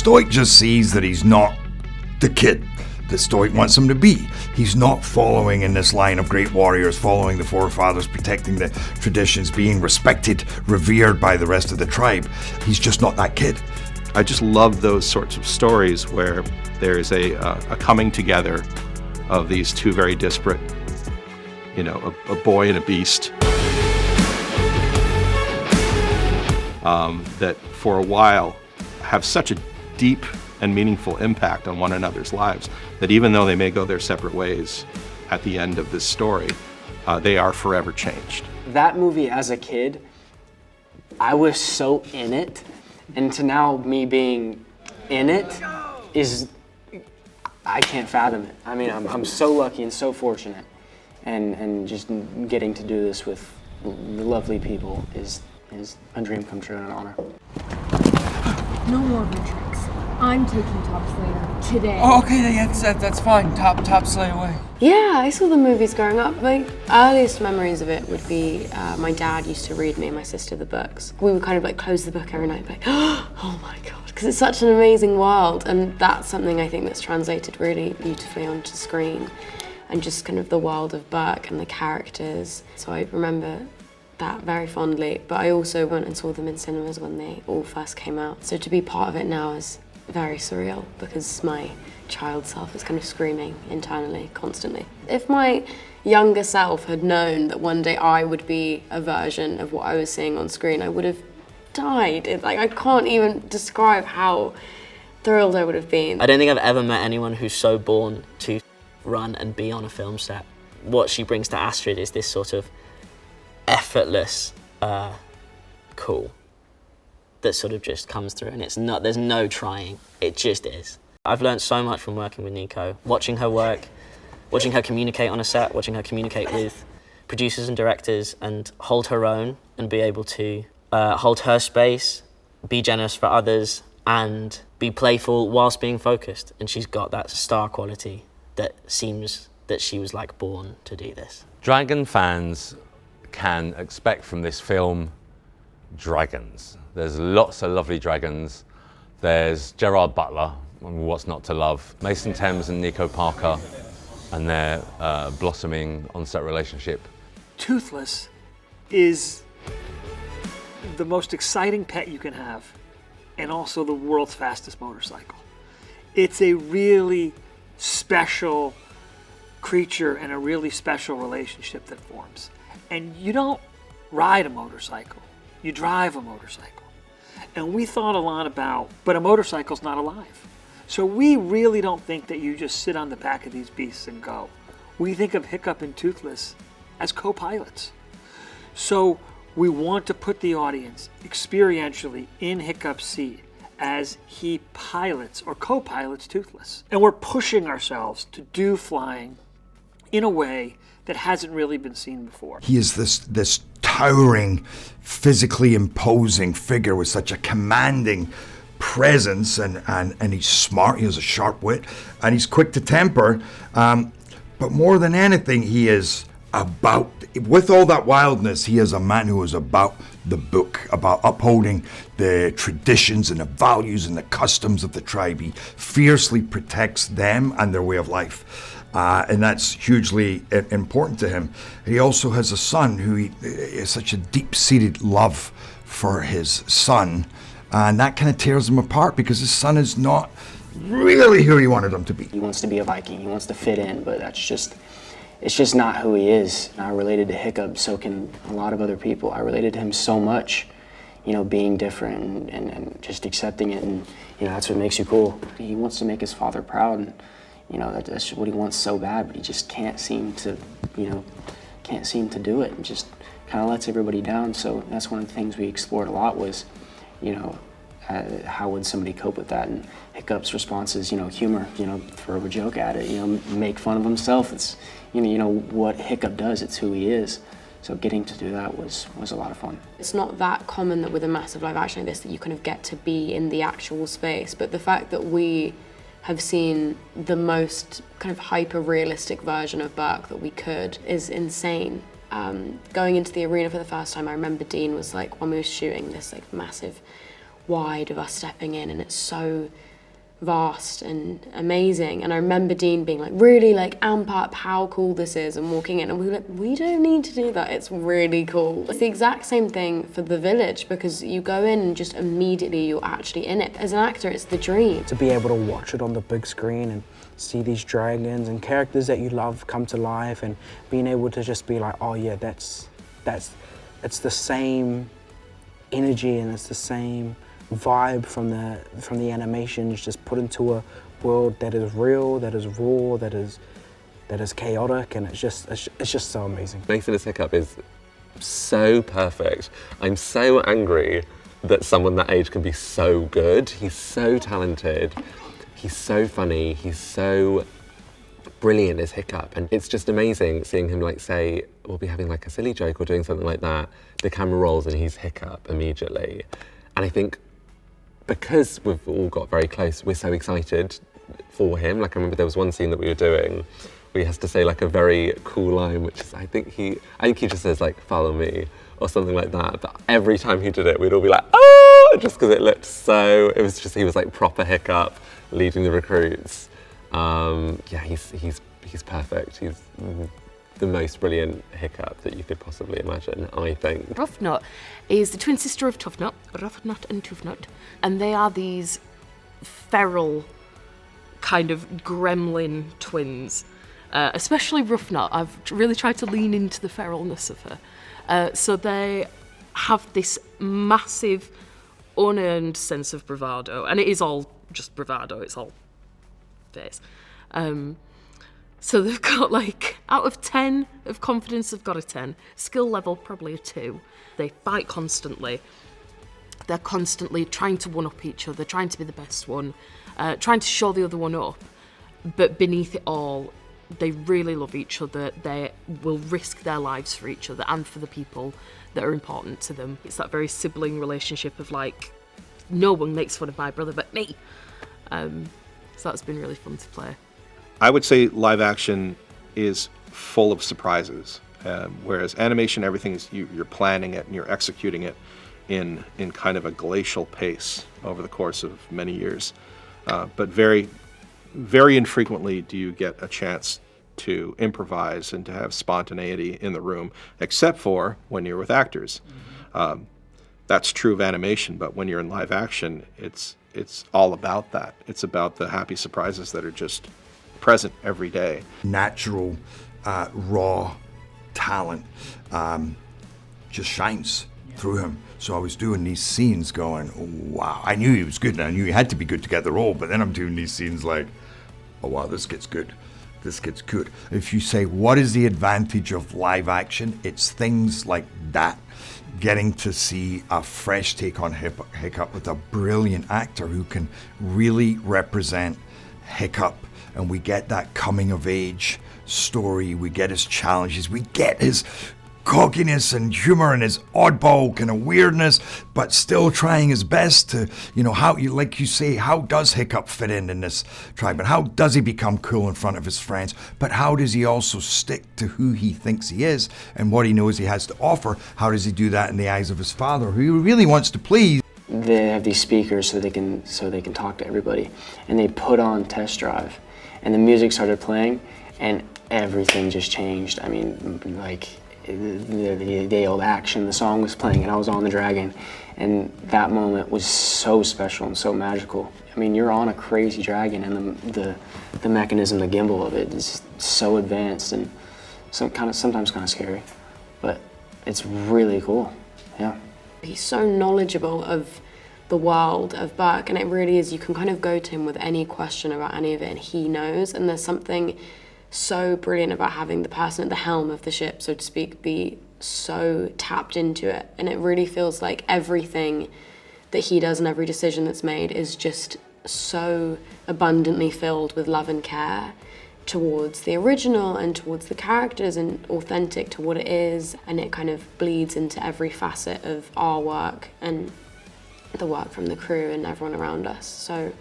Stoic just sees that he's not the kid that Stoic wants him to be. He's not following in this line of great warriors, following the forefathers, protecting the traditions, being respected, revered by the rest of the tribe. He's just not that kid. I just love those sorts of stories where there's a coming together of these two very disparate, a boy and a beast, that for a while have such a deep and meaningful impact on one another's lives that even though they may go their separate ways at the end of this story, they are forever changed. That movie as a kid, I was so in it, and to now me being in it is, I can't fathom it. I mean, I'm so lucky and so fortunate, and just getting to do this with lovely people is a dream come true and an honor. No more of your tricks. I'm taking Top Slayer today. Oh, okay, that's fine. Top Slayer away. Yeah, I saw the movies growing up. My earliest memories of it would be my dad used to read me and my sister the books. We would kind of like close the book every night and be like, oh my God, because it's such an amazing world. And that's something I think that's translated really beautifully onto screen, and just kind of the world of Berk and the characters. So I remember that very fondly, but I also went and saw them in cinemas when they all first came out. So to be part of it now is very surreal, because my child self is kind of screaming internally constantly. If my younger self had known that one day I would be a version of what I was seeing on screen, I would have died. I can't even describe how thrilled I would have been. I don't think I've ever met anyone who's so born to run and be on a film set. What she brings to Astrid is this sort of effortless cool that sort of just comes through, and there's no trying, it just is. I've learned so much from working with Nico, watching her work, watching her communicate on a set, watching her communicate with producers and directors, and hold her own and be able to hold her space, be generous for others, and be playful whilst being focused. And she's got that star quality that seems that she was like born to do this. Dragon fans can expect from this film dragons. There's lots of lovely dragons. There's Gerard Butler, what's not to love, Mason Thames and Nico Parker, and their blossoming on-set relationship. Toothless is the most exciting pet you can have, and also the world's fastest motorcycle. It's a really special creature and a really special relationship that forms. And you don't ride a motorcycle, you drive a motorcycle. And we thought a lot about, but a motorcycle's not alive. So we really don't think that you just sit on the back of these beasts and go. We think of Hiccup and Toothless as co-pilots. So we want to put the audience experientially in Hiccup's seat as he pilots or co-pilots Toothless. And we're pushing ourselves to do flying in a way that hasn't really been seen before. He is this towering, physically imposing figure with such a commanding presence, and he's smart, he has a sharp wit, and he's quick to temper. But more than anything, he is about, with all that wildness, he is a man who is about the book, about upholding the traditions and the values and the customs of the tribe. He fiercely protects them and their way of life. And that's hugely important to him. He also has a son who is such a deep-seated love for his son, and that kind of tears him apart because his son is not really who he wanted him to be. He wants to be a Viking, he wants to fit in, but it's just not who he is. I related to Hiccup, so can a lot of other people. I related to him so much, being different and just accepting it, and that's what makes you cool. He wants to make his father proud, and that's what he wants so bad, but he just can't seem to do it, and just kind of lets everybody down. So that's one of the things we explored a lot was, how would somebody cope with that? And Hiccup's response is, humor, throw a joke at it, make fun of himself. It's, what Hiccup does, it's who he is. So getting to do that was a lot of fun. It's not that common that with a massive live action like this that you kind of get to be in the actual space, but the fact that we have seen the most kind of hyper-realistic version of Berk that we could is insane. Going into the arena for the first time, I remember Dean was like, when we were shooting this like massive wide of us stepping in, and it's so vast and amazing. And I remember Dean being like, really like amp up how cool this is, and walking in and we were like, we don't need to do that, it's really cool. It's the exact same thing for The Village, because you go in and just immediately you're actually in it. As an actor, it's the dream. To be able to watch it on the big screen and see these dragons and characters that you love come to life, and being able to just be like, oh yeah, it's the same energy and it's the same vibe from the animations, just put into a world that is real, that is raw, that is chaotic, and it's just so amazing. Mason as Hiccup is so perfect. I'm so angry that someone that age can be so good. He's so talented, he's so funny, he's so brilliant as Hiccup, and it's just amazing seeing him like say, we'll be having like a silly joke or doing something like that, the camera rolls and he's Hiccup immediately. And I think because we've all got very close, we're so excited for him. Like I remember there was one scene that we were doing where he has to say like a very cool line, which is I think he just says like, follow me or something like that. But every time he did it, we'd all be like, oh, just because it looked so, it was just, he was like proper Hiccup leading the recruits. Yeah, he's perfect. He's the most brilliant Hiccup that you could possibly imagine, I think. Ruffnut is the twin sister of Tuffnut, Ruffnut and Tuffnut, and they are these feral kind of gremlin twins. Especially Ruffnut, I've really tried to lean into the feralness of her. So they have this massive, unearned sense of bravado, and it is all just bravado, it's all face. So they've got like, out of 10 of confidence, they've got a 10. Skill level, probably a 2. They fight constantly. They're constantly trying to one-up each other, trying to be the best one, trying to show the other one up. But beneath it all, they really love each other. They will risk their lives for each other and for the people that are important to them. It's that very sibling relationship of like, no one makes fun of my brother but me. So that's been really fun to play. I would say live action is full of surprises, whereas animation, everything is you're planning it and you're executing it in kind of a glacial pace over the course of many years. But very, very infrequently do you get a chance to improvise and to have spontaneity in the room, except for when you're with actors. That's true of animation, but when you're in live action, it's all about that. It's about the happy surprises that are just present every day. Natural, raw talent just shines through him. So I was doing these scenes going, oh, wow. I knew he was good and I knew he had to be good to get the role, but then I'm doing these scenes like, oh wow, this gets good. This gets good. If you say, what is the advantage of live action? It's things like that. Getting to see a fresh take on Hiccup with a brilliant actor who can really represent Hiccup, and we get that coming of age story, we get his challenges, we get his cockiness and humor and his oddball kind of weirdness, but still trying his best to, how you, like you say, how does Hiccup fit in this tribe, and how does he become cool in front of his friends, but how does he also stick to who he thinks he is and what he knows he has to offer? How does he do that in the eyes of his father, who he really wants to please? They have these speakers so they can talk to everybody, and they put on Test Drive, and the music started playing, and everything just changed. I mean, like, the old action, the song was playing and I was on the dragon, and that moment was so special and so magical. I mean, you're on a crazy dragon, and the mechanism, the gimbal of it is so advanced and sometimes kind of scary, but it's really cool. Yeah. He's so knowledgeable of the world of Berk, and it really is, you can kind of go to him with any question about any of it and he knows, and there's something so brilliant about having the person at the helm of the ship, so to speak, be so tapped into it. And it really feels like everything that he does and every decision that's made is just so abundantly filled with love and care towards the original and towards the characters, and authentic to what it is, and it kind of bleeds into every facet of our work and the work from the crew and everyone around us. So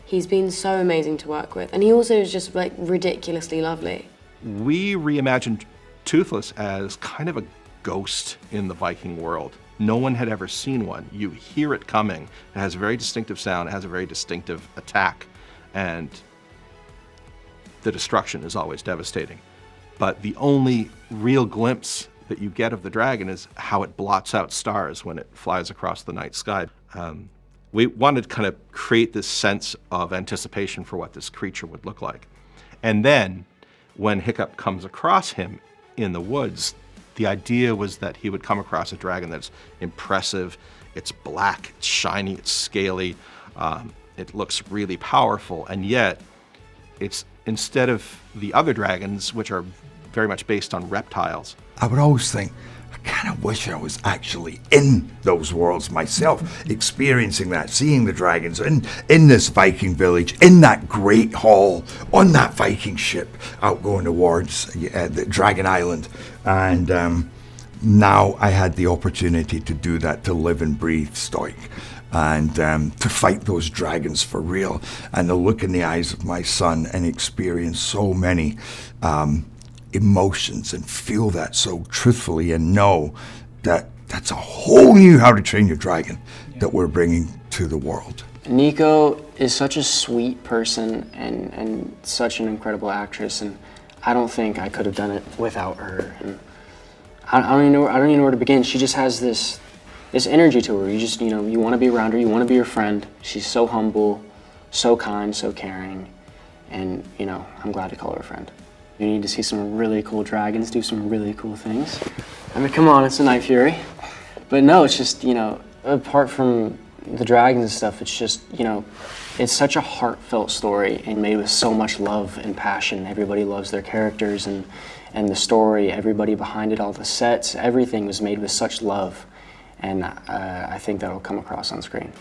he's been so amazing to work with, and he also is just like ridiculously lovely. We reimagined Toothless as kind of a ghost in the Viking world. No one had ever seen one. You hear it coming. It has a very distinctive sound. It has a very distinctive attack. and the destruction is always devastating. But the only real glimpse that you get of the dragon is how it blots out stars when it flies across the night sky. We wanted to kind of create this sense of anticipation for what this creature would look like. And then when Hiccup comes across him in the woods, the idea was that he would come across a dragon that's impressive, it's black, it's shiny, it's scaly, it looks really powerful, and yet it's, instead of the other dragons, which are very much based on reptiles. I would always think, I kind of wish I was actually in those worlds myself, experiencing that, seeing the dragons in this Viking village, in that great hall, on that Viking ship out going towards the Dragon Island. And now I had the opportunity to do that, to live and breathe Stoic, and to fight those dragons for real, and to look in the eyes of my son and experience so many emotions and feel that so truthfully, and know that that's a whole new How to Train Your Dragon that we're bringing to the world. Nico is such a sweet person and such an incredible actress, and I don't think I could have done it without her. And I don't even know where to begin. She just has this energy to her. You want to be around her, you want to be her friend. She's so humble, so kind, so caring, and I'm glad to call her a friend. You need to see some really cool dragons do some really cool things. I mean, come on, it's a Night Fury. But no, it's just, apart from the dragons and stuff, it's just, it's such a heartfelt story and made with so much love and passion. Everybody loves their characters and the story, everybody behind it, all the sets, everything was made with such love. And I think that'll come across on screen.